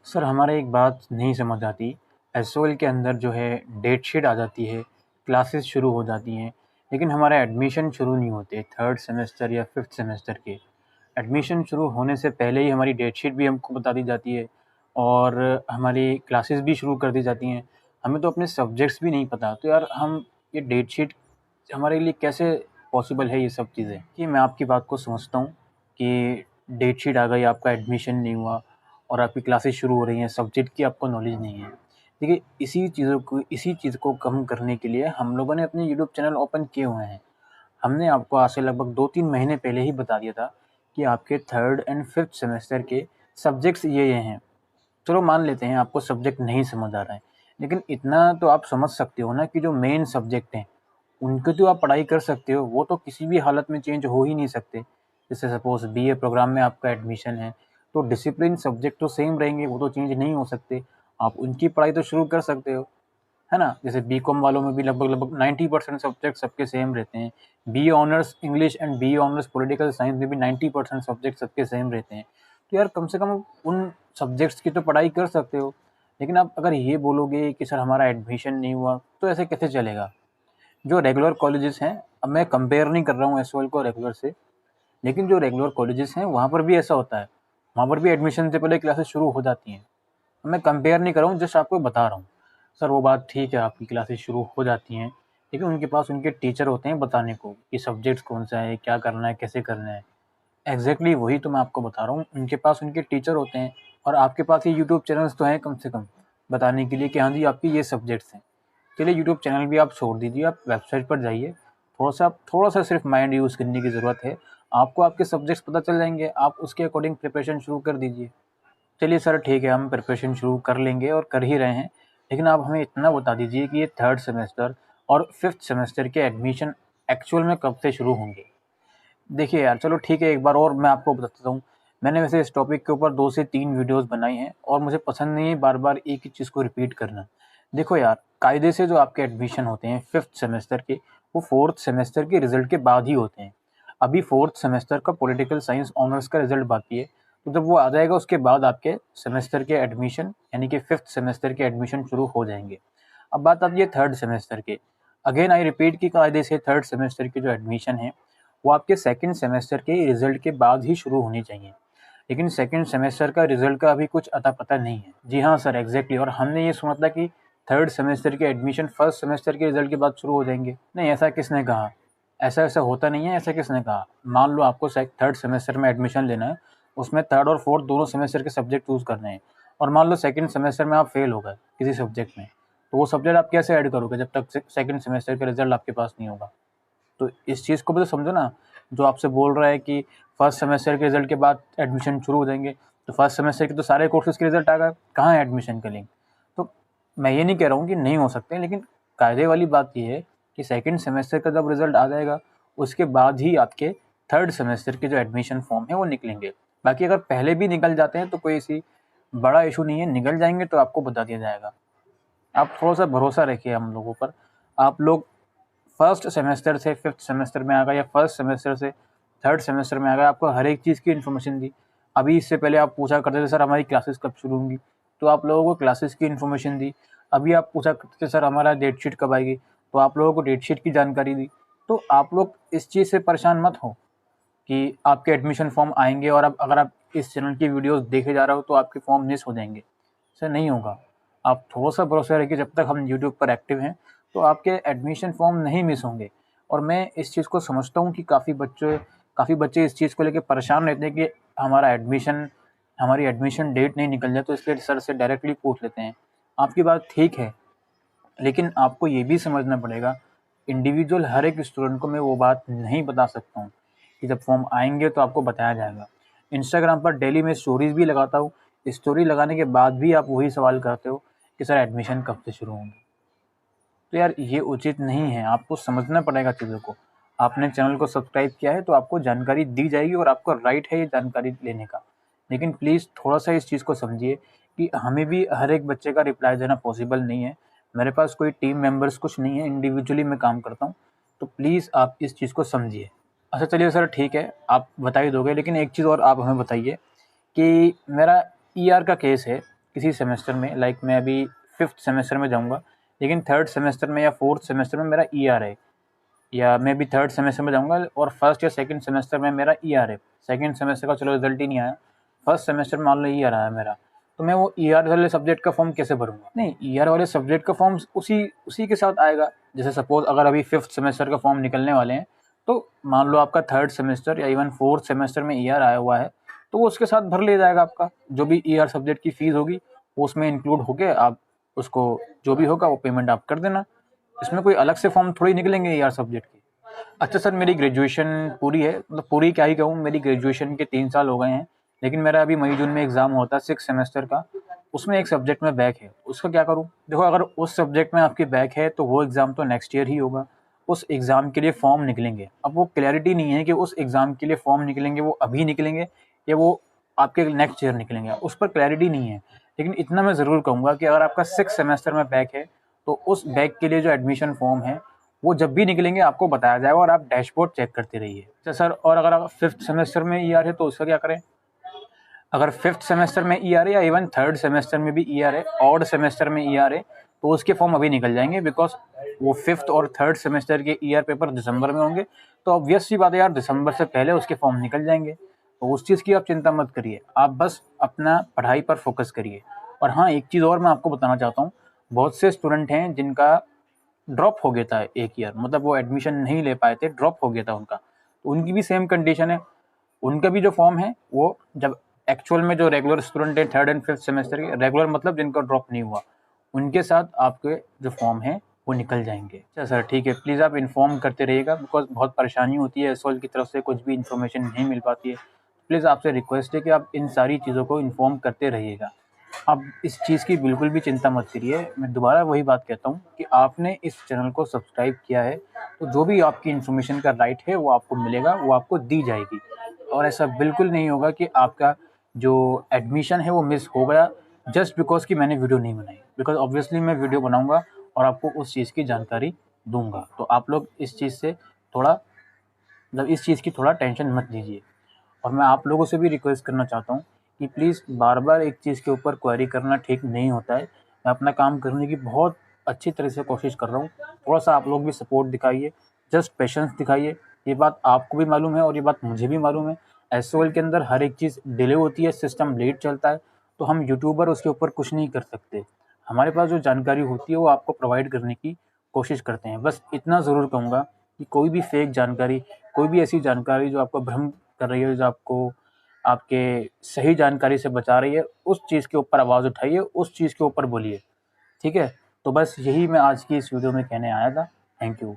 Sir हमारे एक बात नहीं समझ आती। एसओएल के अंदर जो है डेट शीट आ जाती है, क्लासेस शुरू हो जाती हैं, लेकिन हमारे एडमिशन शुरू नहीं होते थर्ड सेमेस्टर या फिफ्थ सेमेस्टर के। एडमिशन शुरू होने से पहले ही हमारी डेट शीट भी हमको बता दी जाती है और हमारी क्लासेस भी शुरू कर दी जाती हैं। हमें तो अपने सब्जेक्ट्स भी नहीं पता, तो यार हम ये डेट शीट हमारे लिए कैसे पॉसिबल है ये सब चीज़ें? कि मैं आपकी बात को समझता हूँ कि डेट शीट आ गई, आपका एडमिशन नहीं हुआ और आपकी क्लासेस शुरू हो रही हैं, सब्जेक्ट की आपको नॉलेज नहीं है। देखिए इसी चीज़ को कम करने के लिए हम लोगों ने अपने यूट्यूब चैनल ओपन किए हुए हैं। हमने आपको आज से लगभग 2-3 महीने पहले ही बता दिया था कि आपके थर्ड एंड फिफ्थ सेमेस्टर के सब्जेक्ट्स ये हैं। चलो मान लेते हैं आपको सब्जेक्ट नहीं समझ आ रहा है, लेकिन इतना तो आप समझ सकते हो ना कि जो मेन सब्जेक्ट हैं, उनकी तो आप पढ़ाई कर सकते हो, वो तो किसी भी हालत में चेंज हो ही नहीं सकते। जैसे सपोज़ बीए प्रोग्राम में आपका एडमिशन है, तो डिसिप्लिन सब्जेक्ट तो सेम रहेंगे, वो तो चेंज नहीं हो सकते। आप उनकी पढ़ाई तो शुरू कर सकते हो, है ना? जैसे बीकॉम वालों में भी लगभग 90% सब्जेक्ट सबके सेम रहते हैं। BA honours English and BA honours political science में भी 90% सब्जेक्ट सबके सेम रहते हैं। तो यार कम से कम उन सब्जेक्ट्स की तो पढ़ाई कर सकते हो। लेकिन आप अगर ये बोलोगे कि सर हमारा एडमिशन नहीं हुआ, तो ऐसे कैसे चलेगा? जो रेगुलर कॉलेजेस हैं, अब मैं कंपेयर नहीं कर रहा हूँ एसओएल को रेगुलर से, लेकिन जो रेगुलर कॉलेजेस हैं वहाँ पर भी ऐसा होता है। वहाँ पर भी एडमिशन से पहले क्लासेस शुरू हो जाती हैं। मैं कंपेयर नहीं कर रहा हूँ, जस्ट आपको बता रहा हूँ। सर वो बात ठीक है, आपकी क्लासेस शुरू हो जाती हैं, लेकिन उनके पास उनके टीचर होते हैं बताने को कि सब्जेक्ट्स कौन सा है, क्या करना है, कैसे करना है। एग्जैक्टली वही तो मैं आपको बता रहा हूँ, उनके पास उनके टीचर होते हैं और आपके पास ये यूट्यूब चैनल्स तो हैं कम से कम बताने के लिए कि हाँ जी आपकी ये सब्जेक्ट्स हैं। चलिए यूट्यूब चैनल भी आप छोड़ दीजिए, आप वेबसाइट पर जाइए, थोड़ा सा सिर्फ माइंड यूज़ करने की ज़रूरत है। आपको आपके सब्जेक्ट्स पता चल जाएंगे, आप उसके अकॉर्डिंग प्रिपरेशन शुरू कर दीजिए। चलिए सर ठीक है, हम प्रिपरेशन शुरू कर लेंगे और कर ही रहे हैं, लेकिन आप हमें इतना बता दीजिए कि ये थर्ड सेमेस्टर और फिफ्थ सेमेस्टर के एडमिशन एक्चुअल में कब से शुरू होंगे? देखिए यार चलो ठीक है, एक बार और मैं आपको बताता हूँ। मैंने वैसे इस टॉपिक के ऊपर 2 से 3 वीडियोज़ बनाई हैं और मुझे पसंद नहीं है बार-बार एक ही चीज़ को रिपीट करना। देखो यार, कायदे से जो आपके एडमिशन होते हैं फिफ्थ सेमेस्टर के, वो फोर्थ सेमेस्टर के रिज़ल्ट के बाद ही होते हैं। अभी फोर्थ सेमेस्टर का पॉलिटिकल साइंस ऑनर्स का रिज़ल्ट बाकी है, तो जब वो आ जाएगा उसके बाद आपके सेमेस्टर के एडमिशन यानी कि फिफ्थ सेमेस्टर के एडमिशन शुरू हो जाएँगे। अब बात आती है थर्ड सेमेस्टर की। अगेन आई रिपीट कि कायदे से थर्ड सेमेस्टर के जो एडमिशन है, वो आपके सेकंड सेमेस्टर के रिजल्ट के बाद ही शुरू होनी चाहिए। लेकिन सेकंड सेमेस्टर का रिजल्ट का अभी कुछ अता-पता नहीं है। जी हाँ सर, एग्ज़ैक्टली। और हमने ये सुना था कि थर्ड सेमेस्टर के एडमिशन फर्स्ट सेमेस्टर के रिजल्ट के बाद शुरू हो जाएँगे। नहीं, ऐसा किसने कहा? ऐसा-ऐसा होता नहीं है, ऐसा किसने कहा? मान लो आपको थर्ड सेमेस्टर में एडमिशन लेना है, उसमें थर्ड और फोर्थ दोनों सेमेस्टर के सब्जेक्ट चूज़ करने हैं और मान लो सेकंड सेमेस्टर में आप फेल हो गए किसी सब्जेक्ट में, तो वो सब्जेक्ट आप कैसे ऐड करोगे जब तक सेकंड सेमेस्टर का रिजल्ट आपके पास नहीं होगा? तो इस चीज़ को भी तो समझो ना। जो आपसे बोल रहा है कि फर्स्ट सेमेस्टर के रिजल्ट के बाद एडमिशन शुरू हो जाएँगे, तो फर्स्ट सेमेस्टर के तो सारे कोर्सेज़ के रिजल्ट आ गए, कहाँ है एडमिशन के लिंक? तो मैं ये नहीं कह रहा हूँ कि नहीं हो सकते, लेकिन कायदे वाली बात ये है कि सेकंड सेमेस्टर का जब रिजल्ट आ जाएगा, उसके बाद ही आपके थर्ड सेमेस्टर के जो एडमिशन फॉर्म है वो निकलेंगे। बाकी अगर पहले भी निकल जाते हैं तो कोई ऐसी बड़ा इश्यू नहीं है, निकल जाएँगे तो आपको बता दिया जाएगा। आप थोड़ा-सा भरोसा रखिए हम लोगों पर। आप लोग फर्स्ट सेमेस्टर से फिफ्थ सेमेस्टर में आ गए या फर्स्ट सेमेस्टर से थर्ड सेमेस्टर में आ गए, आपको हर एक चीज़ की इन्फॉर्मेशन दी। अभी इससे पहले आप पूछा करते थे सर हमारी क्लासेस कब शुरू होंगी, तो आप लोगों को क्लासेस की इन्फॉर्मेशन दी। अभी आप पूछा करते थे सर हमारा डेट शीट कब आएगी, तो आप लोगों को डेट शीट की जानकारी दी। तो आप लोग इस चीज़ से परेशान मत हो कि आपके एडमिशन फॉर्म आएँगे और अब अगर आप इस चैनल की वीडियोज़ देखे जा रहे हो तो आपके फॉर्म मिस हो जाएँगे। ऐसा नहीं होगा। आप थोड़ा-सा भरोसा रखिए, जब तक हम यूट्यूब पर एक्टिव हैं, तो आपके एडमिशन फॉर्म नहीं मिस होंगे। और मैं इस चीज़ को समझता हूँ कि काफ़ी बच्चे इस चीज़ को लेके परेशान रहते हैं कि हमारी एडमिशन डेट नहीं निकल जाए, तो इसलिए सर से डायरेक्टली पूछ लेते हैं। आपकी बात ठीक है, लेकिन आपको ये भी समझना पड़ेगा, इंडिविजुअल हर एक स्टूडेंट को मैं वो बात नहीं बता सकता हूँ कि जब फॉर्म आएँगे तो आपको बताया जाएगा। इंस्टाग्राम पर डेली मैं स्टोरीज़ भी लगाता हूँ, स्टोरी लगाने के बाद भी आप वही सवाल करते हो कि सर एडमिशन कब से शुरू होंगे? तो यार ये उचित नहीं है, आपको समझना पड़ेगा चीज़ों को। आपने चैनल को सब्सक्राइब किया है तो आपको जानकारी दी जाएगी और आपका राइट है ये जानकारी लेने का। लेकिन प्लीज़ थोड़ा-सा इस चीज़ को समझिए कि हमें भी हर एक बच्चे का रिप्लाई देना पॉसिबल नहीं है। मेरे पास कोई टीम मेंबर्स कुछ नहीं है, इंडिविजुअली मैं काम करता हूँ। तो प्लीज़ आप इस चीज़ को समझिए। अच्छा चलिए सर ठीक है, आप बता ही दोगे, लेकिन एक चीज़ और आप हमें बताइए कि मेरा ईआर का केस है, किसी सेमेस्टर में, लाइक मैं अभी 5th सेमेस्टर में जाऊँगा, लेकिन 3rd सेमेस्टर में या 4th सेमेस्टर में मेरा ईआर है, या मैं भी 3rd सेमेस्टर में जाऊँगा और 1st या 2nd सेमेस्टर में मेरा ईआर है। 2nd सेमेस्टर का चलो रिजल्ट ही नहीं आया, 1st सेमेस्टर में मान लो ईआर आया मेरा, तो मैं वो ईआर वाले सब्जेक्ट का फॉर्म कैसे भरूँगा? नहीं, ईआर वाले सब्जेक्ट का फॉर्म उसी के साथ आएगा। जैसे सपोज़ अगर अभी 5th सेमेस्टर का फॉर्म निकलने वाले हैं, तो मान लो आपका 3rd सेमेस्टर या इवन 4th सेमेस्टर में ईआर आया हुआ है, तो वो उसके साथ भर लिया जाएगा। आपका जो भी ईआर सब्जेक्ट की फ़ीस होगी वो उसमें इंक्लूड होके आप उसको जो भी होगा वो पेमेंट आप कर देना। इसमें कोई अलग से फॉर्म थोड़ी निकलेंगे ईआर सब्जेक्ट के। अच्छा सर, मेरी ग्रेजुएशन पूरी है, मतलब पूरी क्या ही कहूँ, मेरी ग्रेजुएशन के 3 साल हो गए हैं, लेकिन मेरा अभी मई जून में एग्ज़ाम होता है 6 सेमेस्टर का, उसमें एक सब्जेक्ट में बैक है, उसका क्या करूँ? देखो, अगर उस सब्जेक्ट में आपकी बैक है तो वो एग्ज़ाम तो नेक्स्ट ईयर ही होगा, उस एग्ज़ाम के लिए फॉर्म निकलेंगे। अब वो क्लैरिटी नहीं है कि उस एग्ज़ाम के लिए फॉर्म निकलेंगे वो अभी निकलेंगे या वो आपके नेक्स्ट ईयर निकलेंगे, उस पर क्लैरिटी नहीं है। लेकिन इतना मैं ज़रूर कहूँगा कि अगर आपका 6 सेमेस्टर में बैक है, तो उस बैक के लिए जो एडमिशन फॉर्म है वो जब भी निकलेंगे आपको बताया जाएगा और आप डैशबोर्ड चेक करते रहिए। अच्छा सर, और अगर आप 5th सेमेस्टर में ईआर है तो उसका क्या करें? अगर 5th सेमेस्टर में ईआर है या इवन 3rd सेमेस्टर में भी ईआर है, ऑड सेमेस्टर में ईआर है, तो उसके फॉर्म अभी निकल जाएंगे, बिकॉज वो 5th और 3rd सेमेस्टर के ईआर पेपर दिसंबर में होंगे, तो ऑब्वियस सी बात है यार, दिसंबर से पहले उसके फॉर्म निकल जाएंगे। तो उस चीज़ की आप चिंता मत करिए, आप बस अपना पढ़ाई पर फोकस करिए। और हाँ, एक चीज़ और मैं आपको बताना चाहता हूँ, बहुत से स्टूडेंट हैं जिनका ड्रॉप हो गया था एक ईयर, मतलब वो एडमिशन नहीं ले पाए थे, ड्रॉप हो गया था उनका, तो उनकी भी सेम कंडीशन है। उनका भी जो फॉर्म है वो जब एक्चुअल में जो रेगुलर स्टूडेंट है 3rd एंड 5th सेमेस्टर के, रेगुलर मतलब जिनका ड्रॉप नहीं हुआ, उनके साथ आपके जो फॉर्म है वो निकल जाएंगे। अच्छा सर, ठीक है, प्लीज़ आप इन्फॉर्म करते रहिएगा, बिकॉज बहुत परेशानी होती है, एसओएल की तरफ से कुछ भी इन्फॉर्मेशन नहीं मिल पाती है। प्लीज़ आपसे रिक्वेस्ट है कि आप इन सारी चीज़ों को इन्फॉर्म करते रहिएगा। आप इस चीज़ की बिल्कुल भी चिंता मत करिए। मैं दोबारा वही बात कहता हूँ कि आपने इस चैनल को सब्सक्राइब किया है, तो जो भी आपकी इन्फॉर्मेशन का राइट है वो आपको मिलेगा, वो आपको दी जाएगी। और ऐसा बिल्कुल नहीं होगा कि आपका जो एडमिशन है वो मिस हो गया जस्ट बिकॉज कि मैंने वीडियो नहीं बनाई, बिकॉज ऑब्वियसली मैं वीडियो बनाऊंगा और आपको उस चीज़ की जानकारी दूंगा। तो आप लोग इस चीज़ से थोड़ा, मतलब इस चीज़ की थोड़ा टेंशन मत लीजिए। और मैं आप लोगों से भी रिक्वेस्ट करना चाहता हूँ कि प्लीज़ बार बार एक चीज़ के ऊपर क्वेरी करना ठीक नहीं होता है। मैं अपना काम करने की बहुत अच्छी तरह से कोशिश कर रहा हूँ, थोड़ा-सा आप लोग भी सपोर्ट दिखाइए, जस्ट पेशेंस दिखाइए। ये बात आपको भी मालूम है और ये बात मुझे भी मालूम है, एसओएल के अंदर हर एक चीज़ डिले होती है, सिस्टम लेट चलता है, तो हम यूट्यूबर उसके ऊपर कुछ नहीं कर सकते। हमारे पास जो जानकारी होती है वो आपको प्रोवाइड करने की कोशिश करते हैं। बस इतना ज़रूर कहूँगा कि कोई भी फेक जानकारी, कोई भी ऐसी जानकारी जो आपको भ्रम कर रही है, जो आपको आपके सही जानकारी से बचा रही है, उस चीज़ के ऊपर आवाज़ उठाइए, उस चीज़ के ऊपर बोलिए, ठीक है? तो बस यही मैं आज की इस वीडियो में कहने आया था। Thank you.